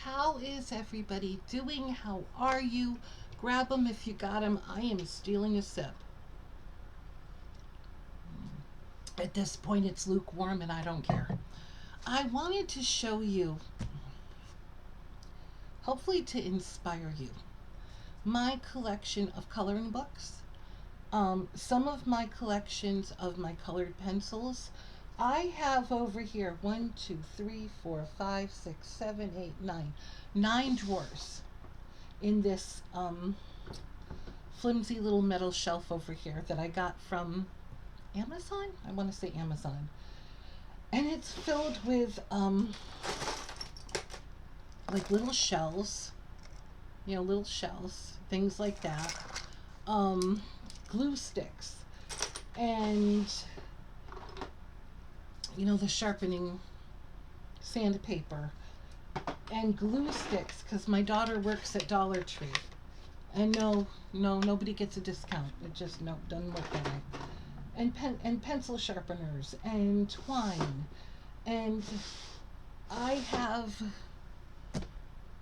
How is everybody doing? How are you? Grab them if you got them. I am stealing a sip. At this point, it's lukewarm and I don't care. I wanted to show you, hopefully to inspire you, my collection of coloring books. Some of my collections of my colored pencils. I have over here 9 drawers in this flimsy little metal shelf over here that I got from Amazon. I want to say Amazon. And it's filled with like little shells, little shells, things like that. Glue sticks, and the sharpening sandpaper, and glue sticks because my daughter works at Dollar Tree. And no, nobody gets a discount. It just doesn't work that way. And pencil sharpeners and twine, and I have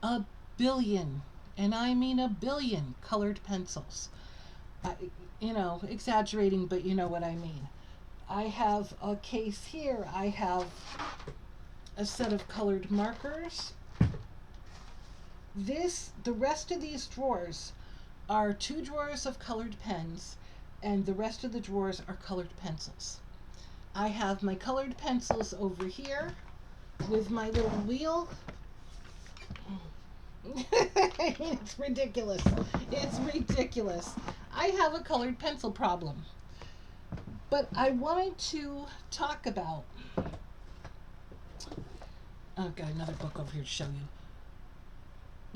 a billion, and I mean a billion, colored pencils. Exaggerating, but you know what I mean. I have a case here. I have a set of colored markers. The rest of these drawers are 2 drawers of colored pens, and the rest of the drawers are colored pencils. I have my colored pencils over here with my little wheel. It's ridiculous. It's ridiculous. I have a colored pencil problem. But I wanted to talk about. I've got another book over here to show you.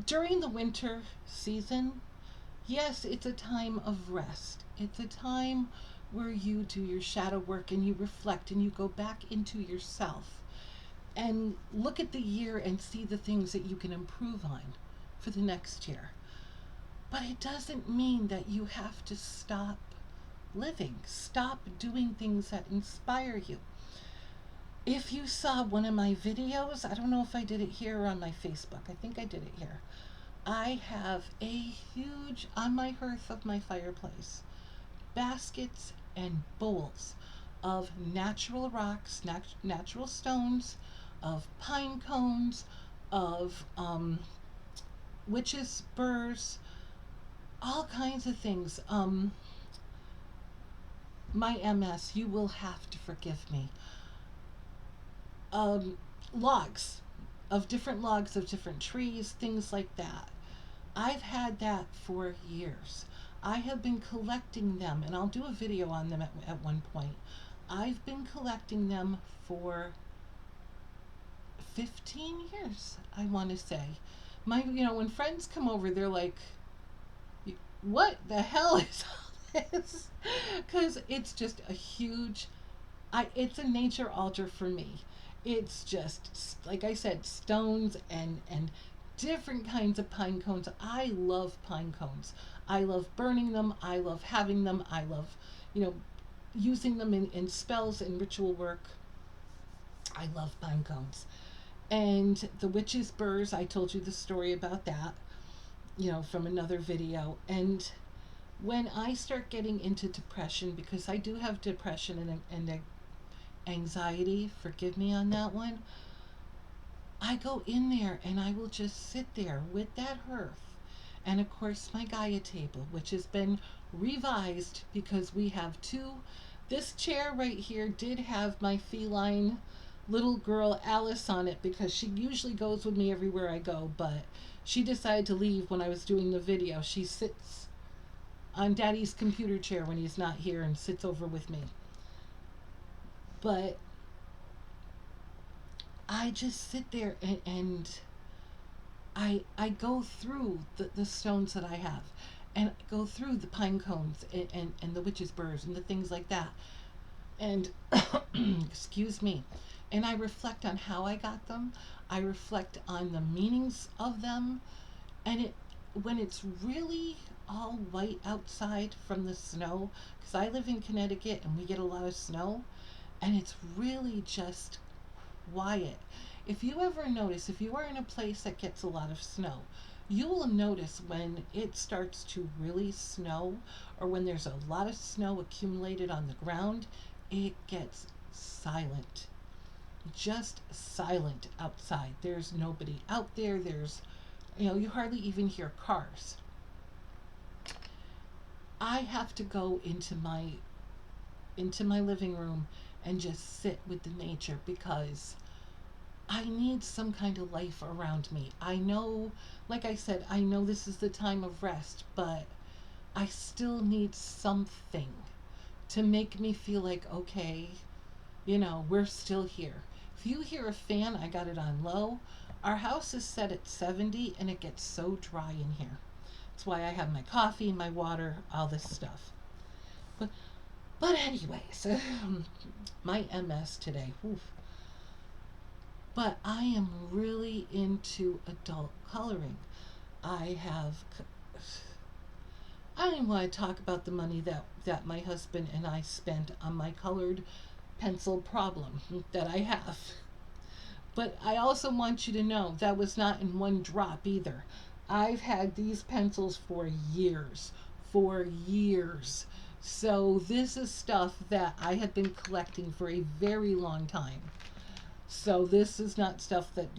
During the winter season, yes, it's a time of rest. It's a time where you do your shadow work and you reflect and you go back into yourself and look at the year and see the things that you can improve on for the next year. But it doesn't mean that you have to stop living. Stop doing things that inspire you. If you saw one of my videos, I don't know if I did it here or on my Facebook. I think I did it here. I have a huge, on my hearth of my fireplace, baskets and bowls of natural rocks, natural stones, of pine cones, of witches' burrs, all kinds of things. My MS, you will have to forgive me. Logs of different trees, things like that. I've had that for years. I have been collecting them, and I'll do a video on them at one point. I've been collecting them for 15 years, I want to say. When friends come over, they're like, what the hell is all this? Because it's just a huge, it's a nature altar for me. It's just, like I said, stones and different kinds of pine cones. I love pine cones. I love burning them. I love having them. I love, using them in spells and ritual work. I love pine cones. And the witch's burrs, I told you the story about that, from another video. And when I start getting into depression, because I do have depression and anxiety, forgive me on that one, I go in there and I will just sit there with that hearth. And of course, my Gaia table, which has been revised because we have 2. This chair right here did have my feline little girl Alice on it because she usually goes with me everywhere I go, but she decided to leave when I was doing the video. She sits on Daddy's computer chair when he's not here and sits over with me. But I just sit there and I go through the stones that I have, and go through the pine cones and the witch's burrs and the things like that. And excuse me. And I reflect on how I got them. I reflect on the meanings of them. And when it's really all white outside from the snow, because I live in Connecticut and we get a lot of snow, and it's really just quiet. If you ever notice, if you are in a place that gets a lot of snow, you will notice when it starts to really snow or when there's a lot of snow accumulated on the ground, it gets silent. Just silent outside. There's nobody out there. You hardly even hear cars. I have to go into my living room and just sit with the nature because I need some kind of life around me. I know, like I said, I know this is the time of rest, but I still need something to make me feel like, okay, we're still here. If you hear a fan, I got it on low. Our house is set at 70 and it gets so dry in here. That's why I have my coffee, my water, all this stuff. But, but anyways, my MS today. Oof. But I am really into adult coloring. I have. I don't even want to talk about the money that my husband and I spent on my colored pencil problem that I have. But I also want you to know that was not in one drop either. I've had these pencils for years. For years. So this is stuff that I have been collecting for a very long time. So this is not stuff that,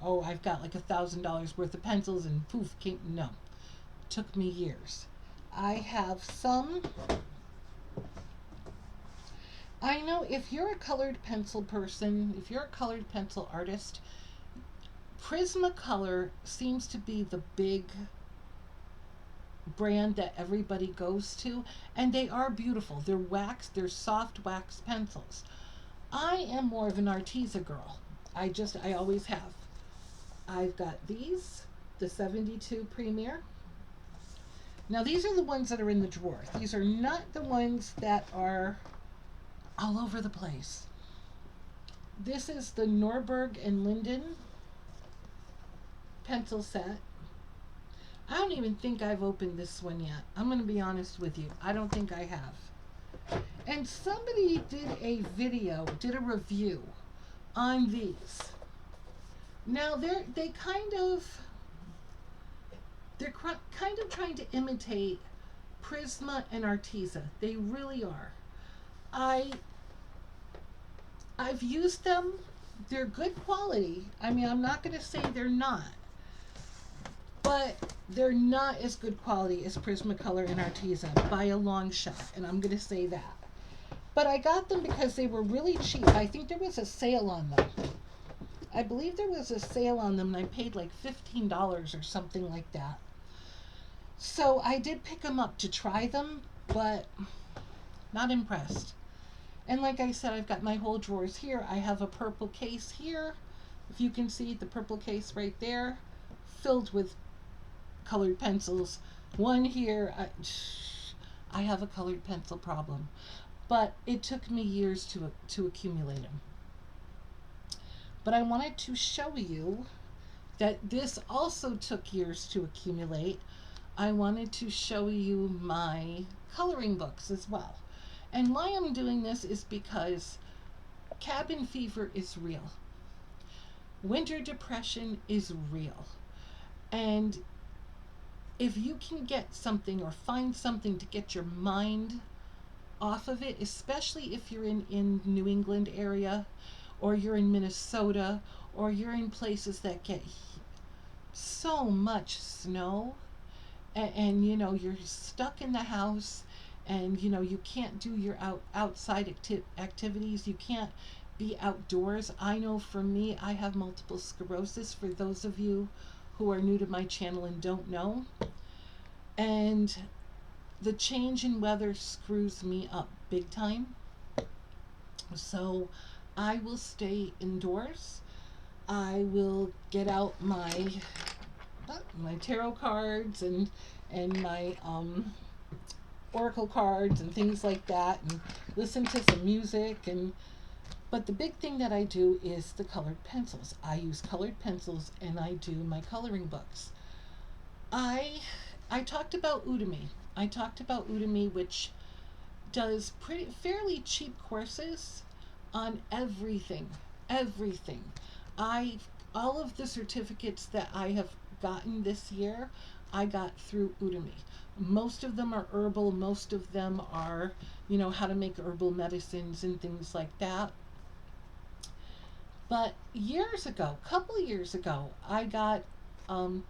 oh, I've got like $1,000 worth of pencils and poof, came. No. Took me years. I have some. I know if you're a colored pencil person, if you're a colored pencil artist, Prismacolor seems to be the big brand that everybody goes to, and they are beautiful. They're soft wax pencils. I am more of an Arteza girl. I always have. I've got these, the 72 Premier. Now these are the ones that are in the drawer. These are not the ones that are all over the place. This is the Norberg and Linden pencil set. I don't even think I've opened this one yet. I'm going to be honest with you. I don't think I have. And somebody did a review on these. Now they're kind of trying to imitate Prisma and Arteza. They really are. I've used them. They're good quality. I mean, I'm not going to say they're not. But they're not as good quality as Prismacolor and Arteza by a long shot, and I'm going to say that. But I got them because they were really cheap. I think there was a sale on them. I believe there was a sale on them, and I paid like $15 or something like that. So I did pick them up to try them, but not impressed. And like I said, I've got my whole drawers here. I have a purple case here. If you can see the purple case right there, filled with colored pencils. One here, I have a colored pencil problem, but it took me years to accumulate them. But I wanted to show you that this also took years to accumulate. I wanted to show you my coloring books as well. And why I'm doing this is because cabin fever is real. Winter depression is real. And if you can get something or find something to get your mind off of it, especially if you're in New England area, or you're in Minnesota, or you're in places that get so much snow, and you're stuck in the house, and you can't do your outside activities, you can't be outdoors. I know for me, I have multiple sclerosis, for those of you who are new to my channel and don't know. And the change in weather screws me up big time. So I will stay indoors. I will get out my tarot cards and my oracle cards and things like that, and listen to some music. But the big thing that I do is the colored pencils. I use colored pencils, and I do my coloring books. I talked about Udemy. Which does fairly cheap courses on everything. I all of the certificates that I have gotten this year, I got through Udemy. Most of them are herbal, most of them are, how to make herbal medicines and things like that. But years ago, couple years ago, I got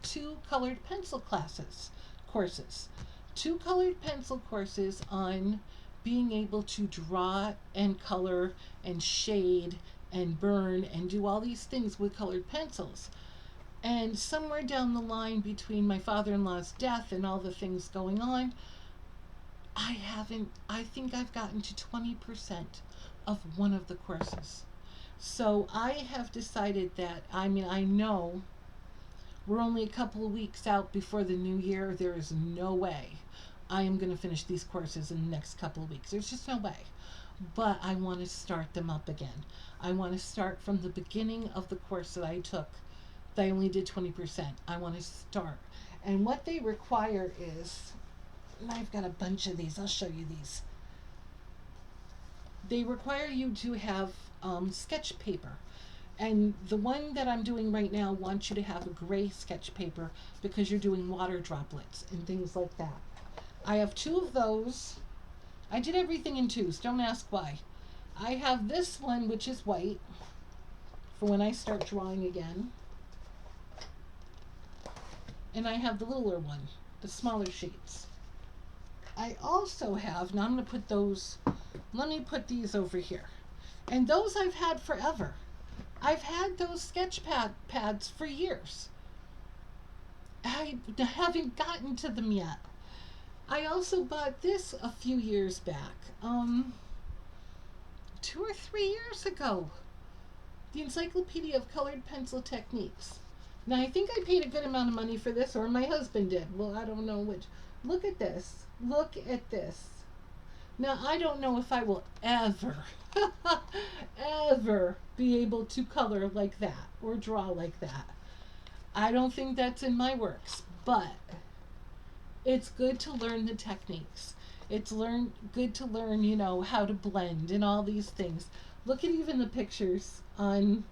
two colored pencil courses, two colored pencil courses on being able to draw and color and shade and burn and do all these things with colored pencils. And somewhere down the line between my father in law's death and all the things going on, I think I've gotten to 20% of one of the courses. So I have decided that, I know we're only a couple of weeks out before the new year. There is no way I am going to finish these courses in the next couple of weeks. There's just no way. But I want to start them up again. I want to start from the beginning of the course that I took. I only did 20%. I want to start. And what they require is, and I've got a bunch of these. I'll show you these. They require you to have sketch paper. And the one that I'm doing right now wants you to have a gray sketch paper because you're doing water droplets and things like that. I have two of those. I did everything in twos. Don't ask why. I have this one, which is white, for when I start drawing again. And I have the littler one, the smaller sheets. I also have, now I'm going to put those, let me put these over here. And those I've had forever. I've had those sketch pads for years. I haven't gotten to them yet. I also bought this a few years back, 2 or 3 years ago. The Encyclopedia of Colored Pencil Techniques. Now, I think I paid a good amount of money for this, or my husband did. Well, I don't know which. Look at this. Look at this. Now, I don't know if I will ever, ever be able to color like that or draw like that. I don't think that's in my works, but it's good to learn the techniques. It's good to learn, how to blend and all these things. Look at even the pictures on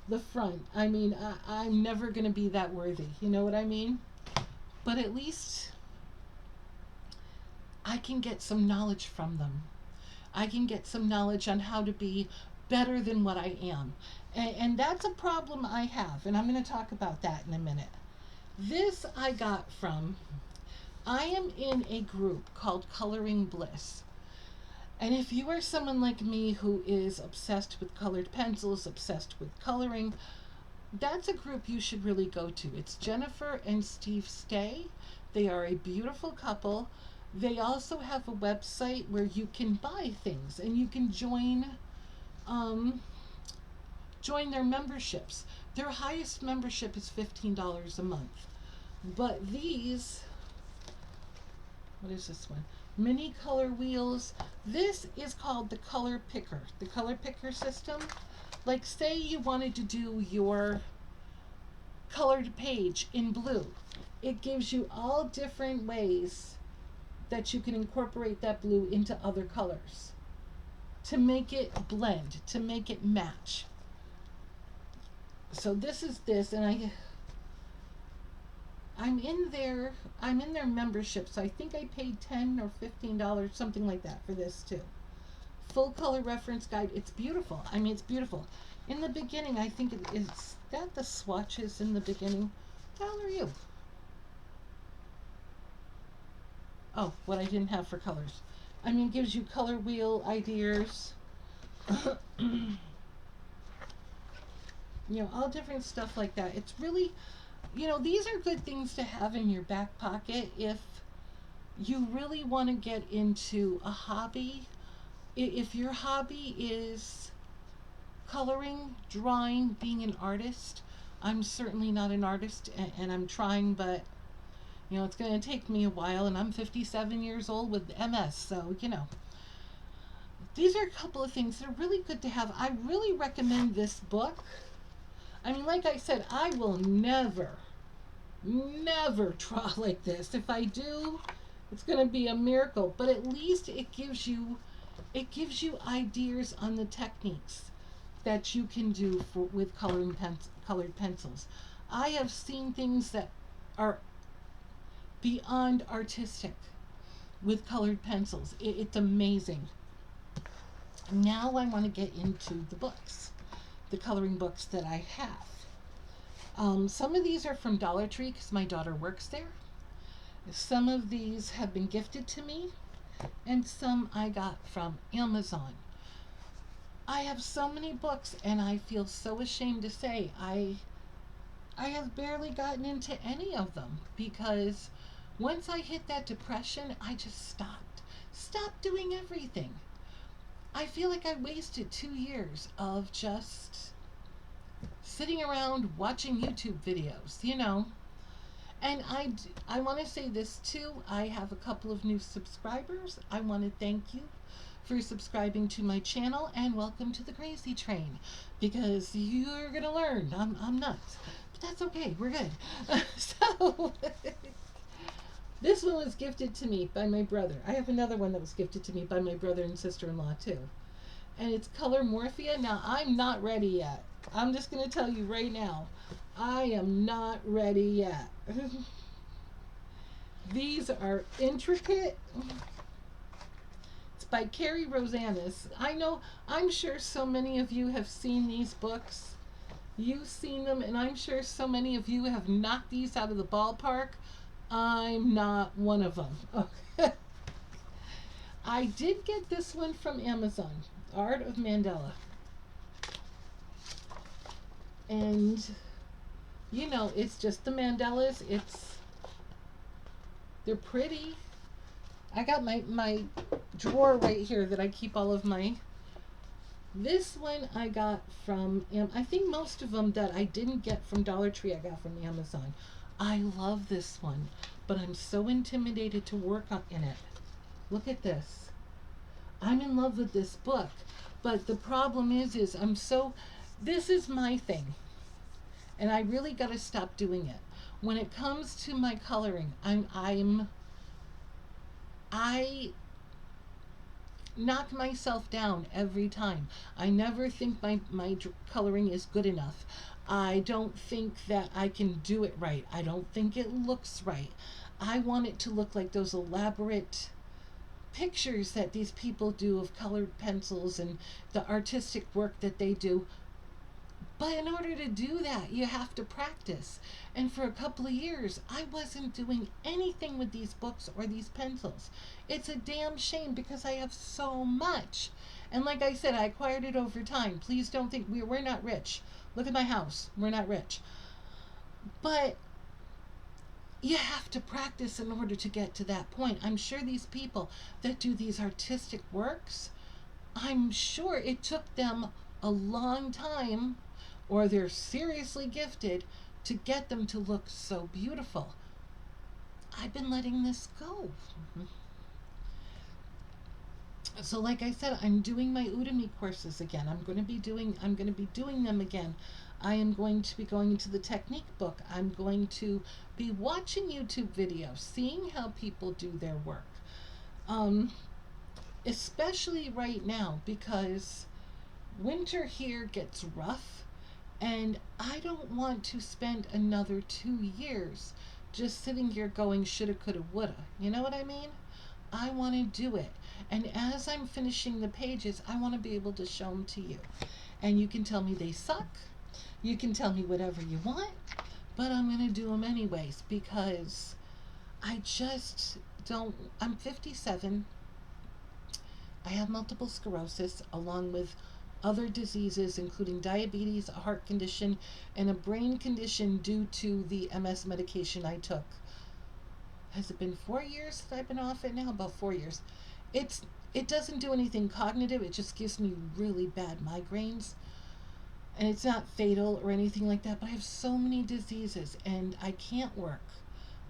the front. I'm never going to be that worthy. You know what I mean? But at least I can get some knowledge from them. I can get some knowledge on how to be better than what I am. And that's a problem I have. And I'm going to talk about that in a minute. This I got from, I am in a group called Coloring Bliss. And if you are someone like me who is obsessed with colored pencils, obsessed with coloring, that's a group you should really go to. It's Jennifer and Steve Stay. They are a beautiful couple. They also have a website where you can buy things and you can join their memberships. Their highest membership is $15 a month. But these, what is this one? Mini color wheels. This is called the color picker. The color picker system. Like, say you wanted to do your colored page in blue. It gives you all different ways that you can incorporate that blue into other colors to make it blend, to make it match. So this is this, and I'm in their membership, so I think I paid $10 or $15, something like that, for this too. Full color reference guide. It's beautiful. It's beautiful. In the beginning, I think is that the swatches in the beginning. How are you? Oh, what I didn't have for colors. It gives you color wheel ideas. All different stuff like that. It's really, these are good things to have in your back pocket if you really want to get into a hobby. If your hobby is coloring, drawing, being an artist, I'm certainly not an artist, and I'm trying, but it's going to take me a while, and I'm 57 years old with MS, so, these are a couple of things that are really good to have. I really recommend this book. Like I said, I will never draw like this. If I do, it's going to be a miracle, but at least it gives you ideas on the techniques. that you can do with colored pencils. I have seen things that are beyond artistic with colored pencils. It's amazing. Now I want to get into the books, the coloring books that I have. Some of these are from Dollar Tree because my daughter works there. Some of these have been gifted to me, and some I got from Amazon. I have so many books, and I feel so ashamed to say I have barely gotten into any of them because once I hit that depression, I just stopped doing everything. I feel like I wasted 2 years of just sitting around watching YouTube videos, you know. And I want to say this too. I have a couple of new subscribers. I want to thank you for subscribing to my channel and welcome to the Crazy Train because you're going to learn. I'm nuts. But that's okay. We're good. So this one was gifted to me by my brother. I have another one that was gifted to me by my brother and sister-in-law too. And it's Color Morphia. Now, I'm not ready yet. I'm just going to tell you right now. I am not ready yet. These are intricate. It's by Carrie Rosanis. I'm sure so many of you have seen these books. You've seen them, and I'm sure so many of you have knocked these out of the ballpark. I'm not one of them. Okay. I did get this one from Amazon, Art of Mandala. And you know, it's just the mandalas. They're pretty. I got my drawer right here that I keep all of my. This one I got from, I think most of them that I didn't get from Dollar Tree I got from Amazon. I love this one, but I'm so intimidated to work in it. Look at this. I'm in love with this book, but the problem is this is my thing. And I really got to stop doing it. When it comes to my coloring, I knock myself down every time. I never think my coloring is good enough. I don't think that I can do it right. I don't think it looks right. I want it to look like those elaborate pictures that these people do of colored pencils and the artistic work that they do. But in order to do that, you have to practice. And for a couple of years, I wasn't doing anything with these books or these pencils. It's a damn shame because I have so much. And like I said, I acquired it over time. Please don't think we're not rich. Look at my house. We're not rich. But you have to practice in order to get to that point. I'm sure these people that do these artistic works, I'm sure it took them a long time, or they're seriously gifted to get them to look so beautiful. I've been letting this go. So like I said, I'm doing my Udemy courses again. I'm going to be doing them again. I am going to be going into the technique book. I'm going to be watching YouTube videos, seeing how people do their work. Especially right now because winter here gets rough. And I don't want to spend another 2 years just sitting here going shoulda, coulda, woulda. You know what I mean? I want to do it. And as I'm finishing the pages, I want to be able to show them to you. And you can tell me they suck. You can tell me whatever you want. But I'm going to do them anyways because I just don't. I'm 57. I have multiple sclerosis along with other diseases, including diabetes, a heart condition, and a brain condition due to the MS medication I took. Has it been 4 years that I've been off it now? About 4 years. It doesn't do anything cognitive. It just gives me really bad migraines. And it's not fatal or anything like that, but I have so many diseases and I can't work.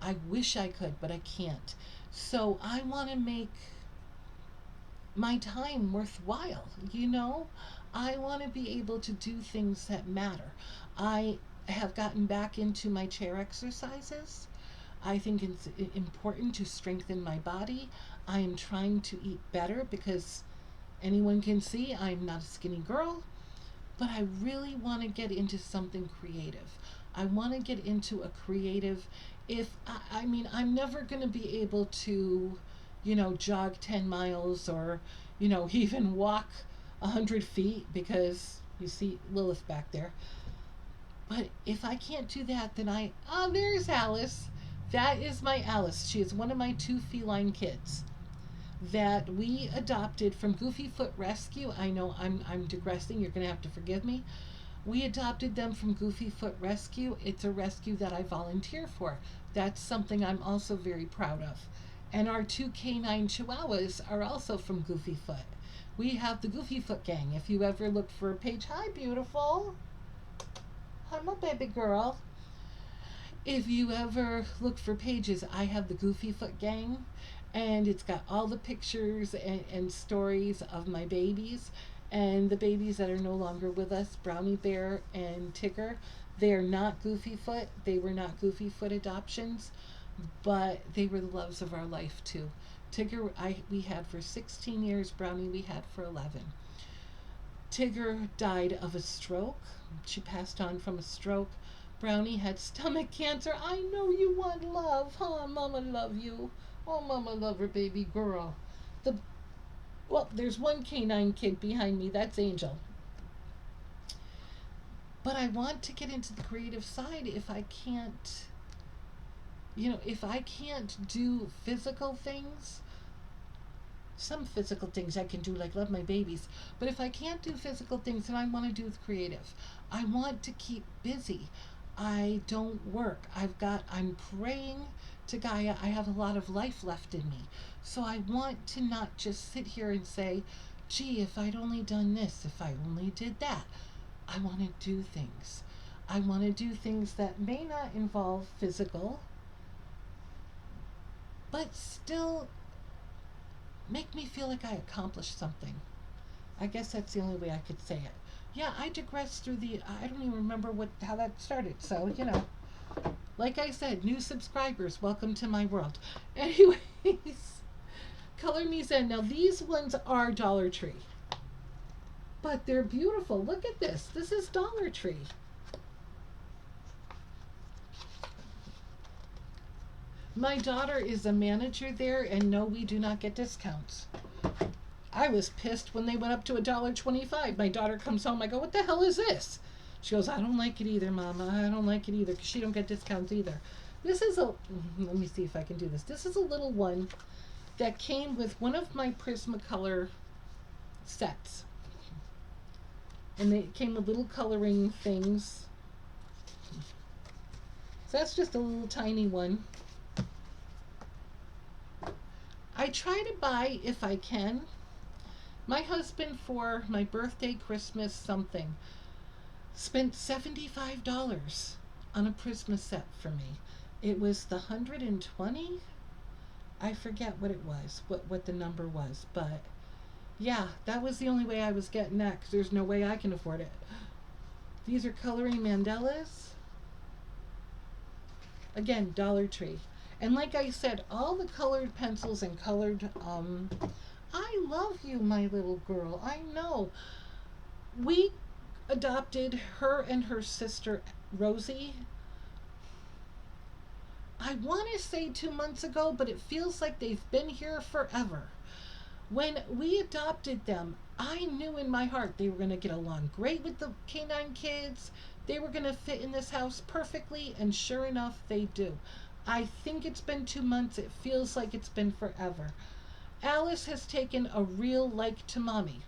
I wish I could, but I can't. So I want to make my time worthwhile, you know? I want to be able to do things that matter. I have gotten back into my chair exercises. I think it's important to strengthen my body. I am trying to eat better because anyone can see I'm not a skinny girl. but I really want to get into something creative. I want to get into a creative. If I mean, I'm never going to be able to, jog 10 miles or, even walk 100 feet because you see Lilith back there. But if I can't do that, then there's Alice. That is my Alice. She is one of my two feline kids that we adopted from Goofy Foot Rescue. I know I'm digressing. You're going to have to forgive me. We adopted them from Goofy Foot Rescue. It's a rescue that I volunteer for. That's something I'm also very proud of. And our two canine chihuahuas are also from Goofy Foot. We have the Goofy Foot gang. If you ever look for a page, hi, beautiful. Hi, my baby girl. If you ever look for pages, I have the Goofy Foot gang, and it's got all the pictures and stories of my babies and the babies that are no longer with us, Brownie Bear and Tigger. They are not Goofy Foot. They were not Goofy Foot adoptions, but they were the loves of our life too. Tigger we had for 16 years, Brownie we had for 11. Tigger died of a stroke. She passed on from a stroke. Brownie had stomach cancer. I know you want love, huh? Mama love you. Oh, Mama love her baby girl. There's one canine kid behind me. That's Angel. But I want to get into the creative side if I can't, if I can't do physical things. Some physical things I can do, like love my babies. But if I can't do physical things, then I want to do the creative. I want to keep busy. I don't work. I'm praying to Gaia. I have a lot of life left in me. So I want to not just sit here and say, gee, if I'd only done this, if I only did that. I want to do things. I want to do things that may not involve physical, but still make me feel like I accomplished something. I guess that's the only way I could say it. Yeah, I digressed through I don't even remember how that started. So, like I said, new subscribers, welcome to my world. Anyways, Color Me Zen. Now, these ones are Dollar Tree, but they're beautiful. Look at this. This is Dollar Tree. My daughter is a manager there, and no, we do not get discounts. I was pissed when they went up to $1.25. My daughter comes home. I go, what the hell is this? She goes, I don't like it either, Mama. I don't like it either because she don't get discounts either. This is let me see if I can do this. This is a little one that came with one of my Prismacolor sets. And it came with little coloring things. So that's just a little tiny one. I try to buy, if I can. My husband, for my birthday, Christmas, something, spent $75 on a Prisma set for me. It was the 120. I forget what it was, what the number was, but yeah, that was the only way I was getting that because there's no way I can afford it. These are coloring mandalas. Again, Dollar Tree. And like I said, all the colored pencils and colored, I love you, my little girl. I know. We adopted her and her sister, Rosie. I want to say 2 months ago, but it feels like they've been here forever. When we adopted them, I knew in my heart they were going to get along great with the canine kids. They were going to fit in this house perfectly, and sure enough, they do. I think it's been 2 months. It feels like it's been forever. Alice has taken a real like to Mommy.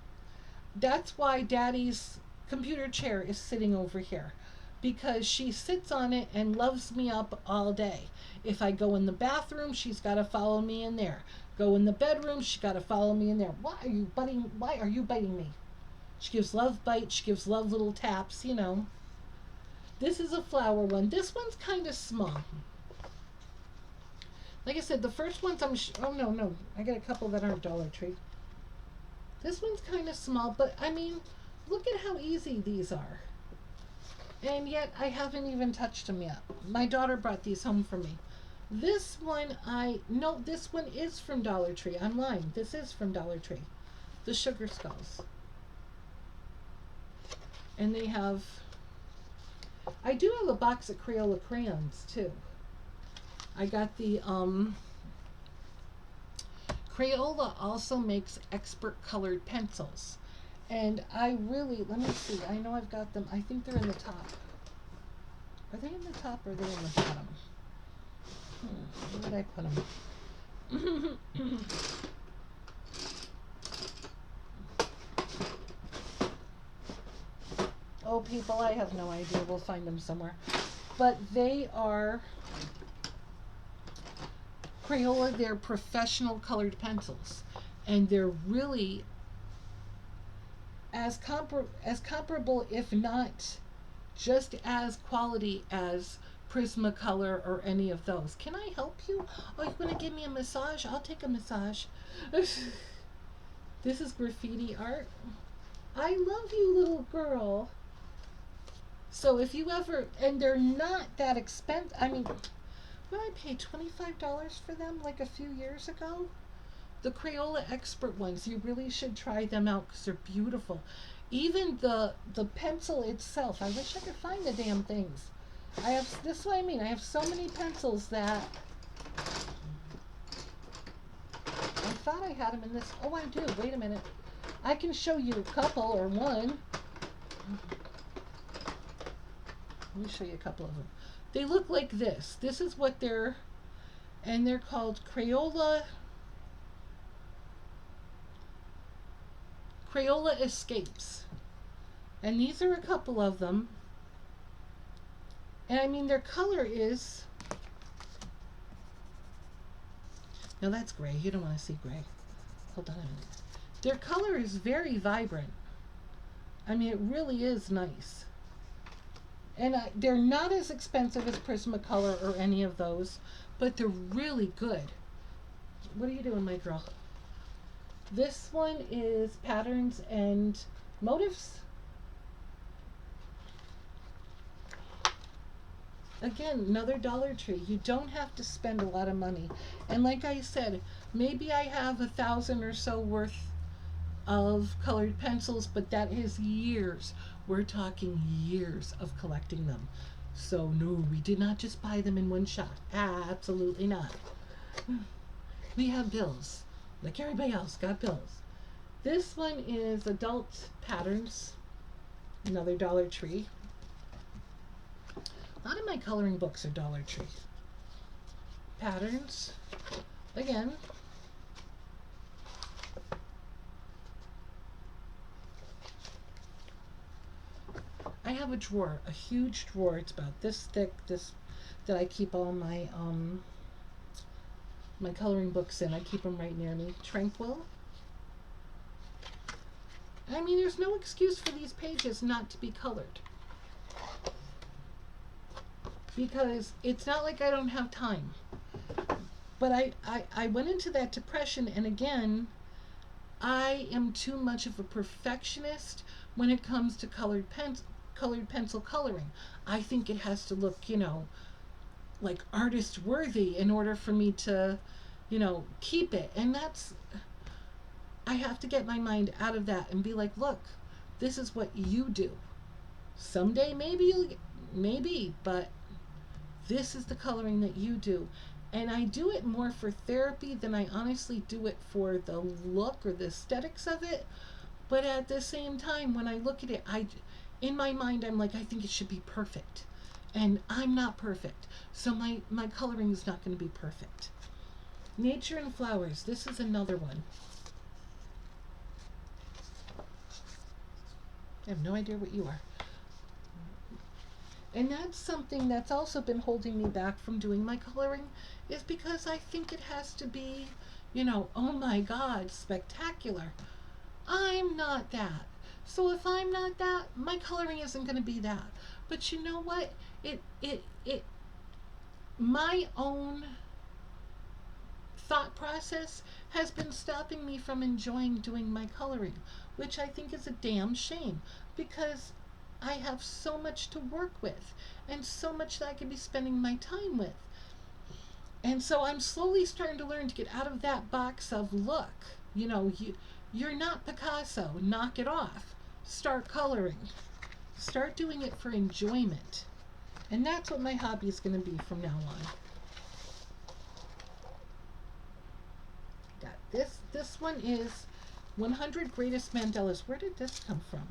That's why Daddy's computer chair is sitting over here, because she sits on it and loves me up all day. If I go in the bathroom, she's got to follow me in there. Go in the bedroom, she's got to follow me in there. Why are you biting me? She gives love bites. She gives love little taps, This is a flower one. This one's kind of small. Like I said, the first ones oh no, I got a couple that aren't Dollar Tree. This one's kind of small, but I mean, look at how easy these are. And yet I haven't even touched them yet. My daughter brought these home for me. This one, this one is from Dollar Tree. I'm lying. This is from Dollar Tree. The Sugar Skulls. And they have, I do have a box of Crayola crayons too. I got the, Crayola also makes expert colored pencils. And I really, let me see, I know I've got them, I think they're in the top. Are they in the top or are they in the bottom? Where did I put them? Oh, people, I have no idea. We'll find them somewhere. But they are Crayola. They're professional colored pencils. And they're really as comparable, if not just as quality as Prismacolor or any of those. Can I help you? Oh, you want to give me a massage? I'll take a massage. This is graffiti art. I love you, little girl. So if you ever, and they're not that expensive. I mean, when I paid $25 for them like a few years ago, the Crayola Expert ones, you really should try them out because they're beautiful. Even the pencil itself, I wish I could find the damn things. I have, this is what I mean, I have so many pencils that I thought I had them in this. Oh, I do. Wait a minute. I can show you a couple or one. Let me show you a couple of them. They look like this. This is what they're, and they're called Crayola Escapes. And these are a couple of them. And I mean, their color is, no, that's gray. You don't want to see gray. Hold on a minute. Their color is very vibrant. I mean, it really is nice. And they're not as expensive as Prismacolor or any of those, but they're really good. What are you doing, my girl? This one is Patterns and Motifs. Again, another Dollar Tree. You don't have to spend a lot of money. And like I said, maybe I have 1,000 or so worth of colored pencils, but that is years. We're talking years of collecting them. So no, we did not just buy them in one shot. Absolutely not. We have bills. Like everybody else, got bills. This one is Adult Patterns. Another Dollar Tree. A lot of my coloring books are Dollar Tree. Patterns. Again. I have a drawer, a huge drawer. It's about this thick, this that I keep all my my coloring books in. I keep them right near me. Tranquil. I mean, there's no excuse for these pages not to be colored. Because it's not like I don't have time. But I went into that depression, and again, I am too much of a perfectionist when it comes to colored pencil coloring. I think it has to look, you know, like artist worthy in order for me to, you know, keep it. And that's, I have to get my mind out of that and be like, look, this is what you do. Someday maybe, but this is the coloring that you do. And I do it more for therapy than I honestly do it for the look or the aesthetics of it. But at the same time, when I look at it, in my mind, I'm like, I think it should be perfect. And I'm not perfect. So my coloring is not going to be perfect. Nature and Flowers. This is another one. I have no idea what you are. And that's something that's also been holding me back from doing my coloring, is because I think it has to be, you know, oh my God, spectacular. I'm not that. So if I'm not that, my coloring isn't going to be that. But you know what? My own thought process has been stopping me from enjoying doing my coloring, which I think is a damn shame, because I have so much to work with and so much that I could be spending my time with. And so I'm slowly starting to learn to get out of that box of, look, you know, you're not Picasso, knock it off, start coloring. Start doing it for enjoyment. And that's what my hobby is going to be from now on. Got this. This one is 100 Greatest Mandalas. Where did this come from?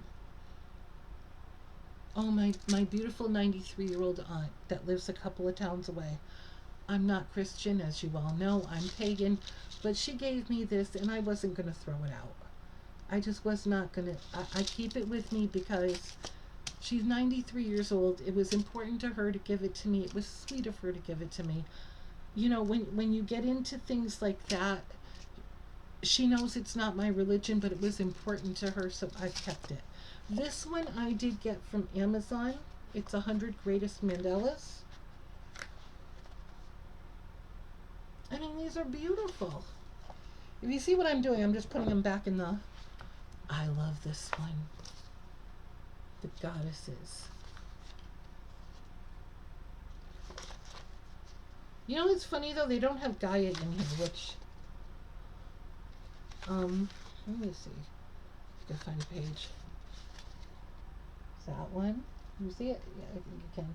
Oh, my beautiful 93-year-old aunt that lives a couple of towns away. I'm not Christian, as you all know. I'm pagan. But she gave me this, and I wasn't going to throw it out. I just was not going to. I keep it with me because she's 93 years old. It was important to her to give it to me. It was sweet of her to give it to me. You know, when you get into things like that, she knows it's not my religion, but it was important to her, so I've kept it. This one I did get from Amazon. It's 100 Greatest Mandalas. I mean, these are beautiful. If you see what I'm doing, I'm just putting them back in the... I love this one. The goddesses. You know what's funny though? They don't have Gaia in here, which... let me see. I can find a page. That one? You see it? Yeah, I think you can.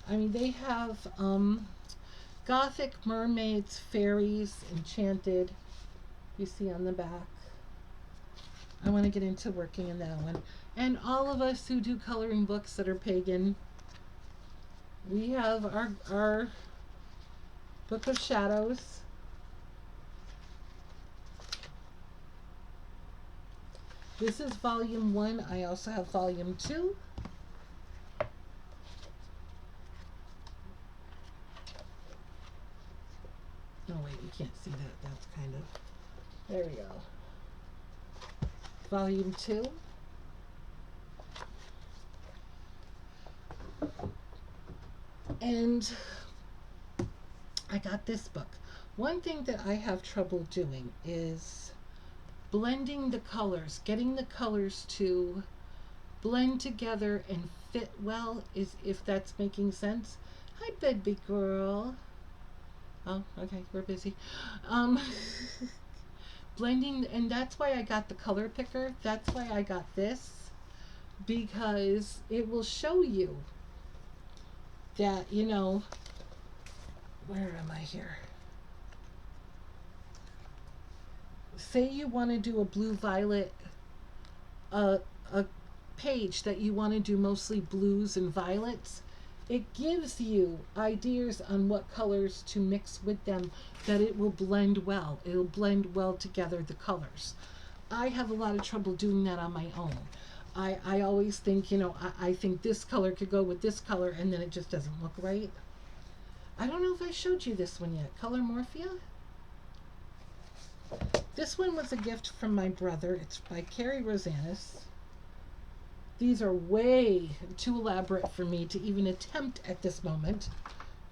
I mean, they have Gothic, mermaids, fairies, enchanted. You see on the back. I want to get into working in that one. And all of us who do coloring books that are pagan, we have our Book of Shadows. This is volume 1. I also have volume 2. Oh wait, you can't see that. That's kind of... There we go. Volume 2. And I got this book. One thing that I have trouble doing is blending the colors, getting the colors to blend together and fit well, is if that's making sense. Hi, baby girl. Oh, okay, we're busy. Blending, and that's why I got the color picker. That's why I got this, because it will show you that, you know, where am I here? Say you want to do a blue violet, a page that you want to do mostly blues and violets. It gives you ideas on what colors to mix with them, that it will blend well. It'll blend well together, the colors. I have a lot of trouble doing that on my own. I always think, you know, I think this color could go with this color, and then it just doesn't look right. I don't know if I showed you this one yet. Color Morphia. This one was a gift from my brother. It's by Carrie Rosanis. These are way too elaborate for me to even attempt at this moment,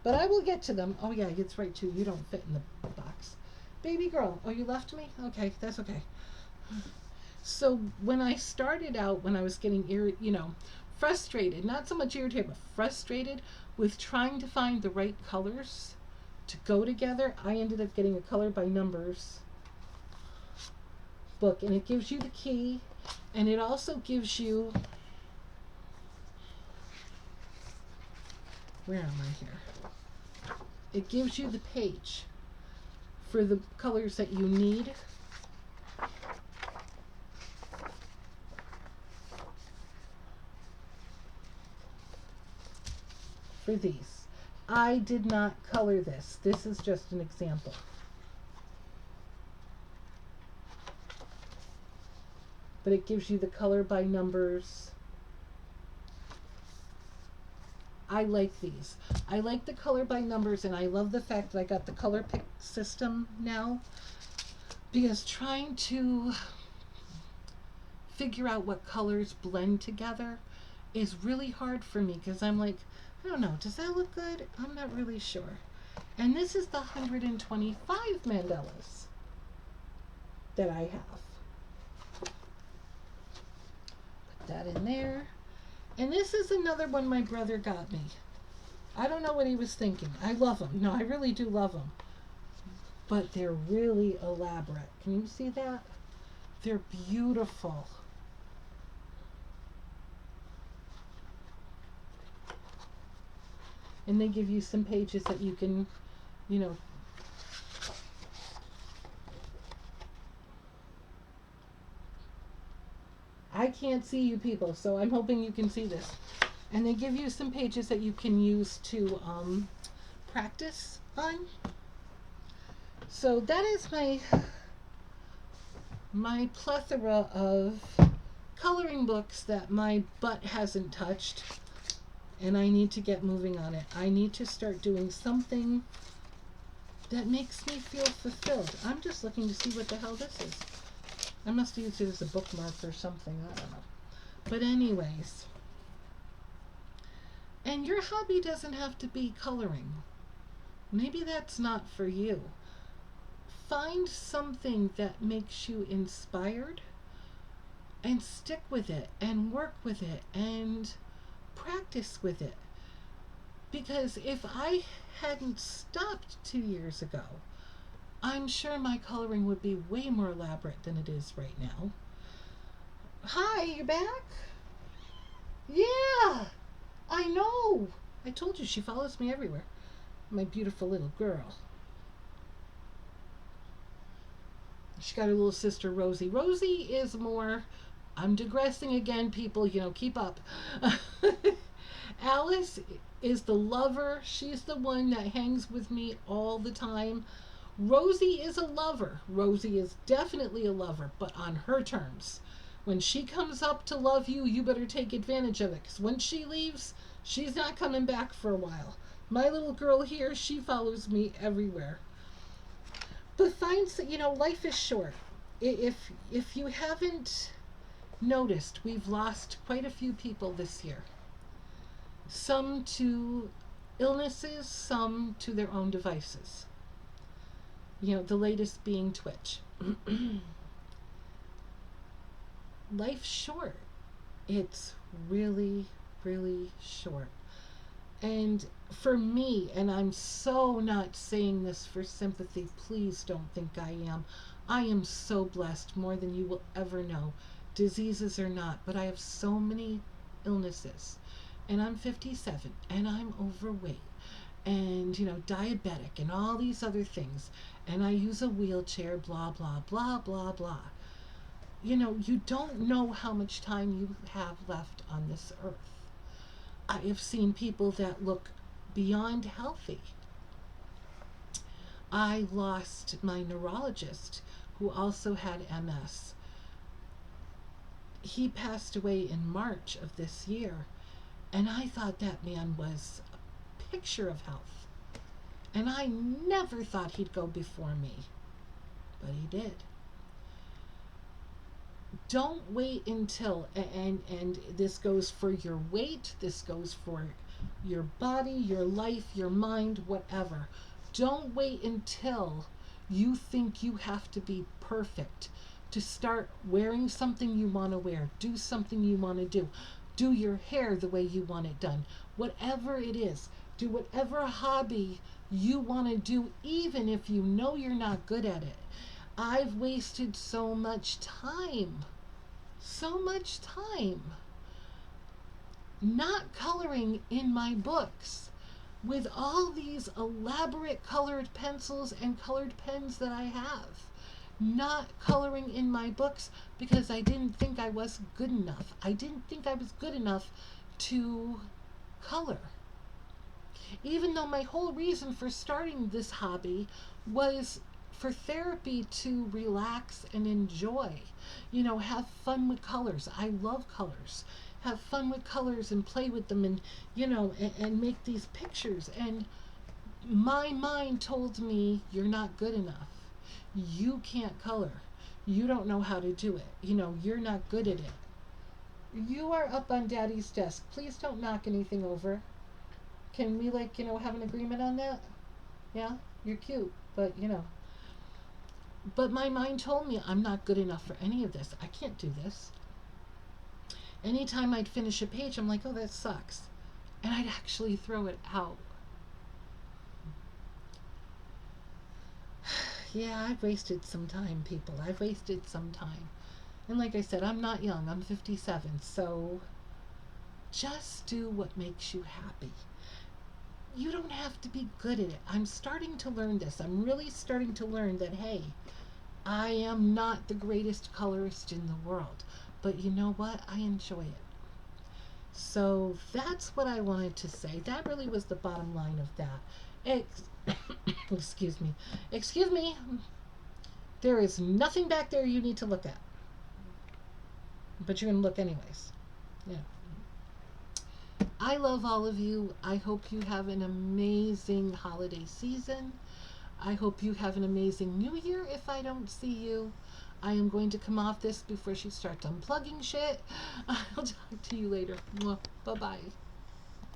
but I will get to them. Oh yeah, it's right too. You don't fit in the box. Baby girl, oh, you left me? Okay, that's okay. So when I started out, when I was getting, frustrated, not so much irritated, but frustrated with trying to find the right colors to go together, I ended up getting a color by numbers book, and it gives you the key, and it also gives you, where am I here? It gives you the page for the colors that you need. For these. I did not color this. This is just an example. But it gives you the color by numbers. I like these. I like the color by numbers, and I love the fact that I got the color pick system now, because trying to figure out what colors blend together is really hard for me, because I'm like, I don't know, does that look good? I'm not really sure. And this is the 125 mandalas that I have. That in there. And this is another one my brother got me. I don't know what he was thinking. I love them. No, I really do love them. But they're really elaborate. Can you see that? They're beautiful. And they give you some pages that you can, you know, I can't see you people, so I'm hoping you can see this. And they give you some pages that you can use to practice on. So that is my plethora of coloring books that my butt hasn't touched, and I need to get moving on it. I need to start doing something that makes me feel fulfilled. I'm just looking to see what the hell this is. I must have used it as a bookmark or something. I don't know. But anyways. And your hobby doesn't have to be coloring. Maybe that's not for you. Find something that makes you inspired and stick with it and work with it and practice with it. Because if I hadn't stopped 2 years ago, I'm sure my coloring would be way more elaborate than it is right now. Hi, you back? Yeah, I know. I told you she follows me everywhere. My beautiful little girl. She got her little sister Rosie. Rosie is more, I'm digressing again, people, keep up. Alice is the lover. She's the one that hangs with me all the time. Rosie is a lover. Rosie is definitely a lover, but on her terms. When she comes up to love you, you better take advantage of it, because when she leaves, she's not coming back for a while. My little girl here, she follows me everywhere. But find, life is short. If you haven't noticed, we've lost quite a few people this year. Some to illnesses, some to their own devices. The latest being Twitch. Life's short. It's really, really short. And for me, and I'm so not saying this for sympathy, please don't think I am so blessed, more than you will ever know, diseases or not, but I have so many illnesses. And I'm 57, and I'm overweight, and, diabetic, and all these other things. And I use a wheelchair, blah, blah, blah, blah, blah. You don't know how much time you have left on this earth. I have seen people that look beyond healthy. I lost my neurologist who also had MS. He passed away in March of this year, and I thought that man was a picture of health. And I never thought he'd go before me, but he did. Don't wait until, and this goes for your weight, this goes for your body, your life, your mind, whatever. Don't wait until you think you have to be perfect to start wearing something you want to wear, do something you want to do your hair the way you want it done. Whatever it is, do whatever hobby you want to do, even if you know you're not good at it. I've wasted so much time not coloring in my books with all these elaborate colored pencils and colored pens that I have. Not coloring in my books because I didn't think I was good enough. I didn't think I was good enough to color. Even though my whole reason for starting this hobby was for therapy, to relax and enjoy, have fun with colors. I love colors. Have fun with colors and play with them, and and make these pictures. And my mind told me, you're not good enough. You can't color. You don't know how to do it. You're not good at it. You are up on Daddy's desk. Please don't knock anything over. Can we, have an agreement on that? Yeah? You're cute, but, But my mind told me I'm not good enough for any of this. I can't do this. Anytime I'd finish a page, I'm like, oh, that sucks. And I'd actually throw it out. Yeah, I've wasted some time, people. I've wasted some time. And like I said, I'm not young. I'm 57. So just do what makes you happy. You don't have to be good at it. I'm starting to learn this. I'm really starting to learn that, hey, I am not the greatest colorist in the world. But you know what? I enjoy it. So that's what I wanted to say. That really was the bottom line of that. Excuse me. Excuse me. There is nothing back there you need to look at. But you're going to look anyways. Yeah. I love all of you. I hope you have an amazing holiday season. I hope you have an amazing new year if I don't see you. I am going to come off this before she starts unplugging shit. I'll talk to you later. Bye bye.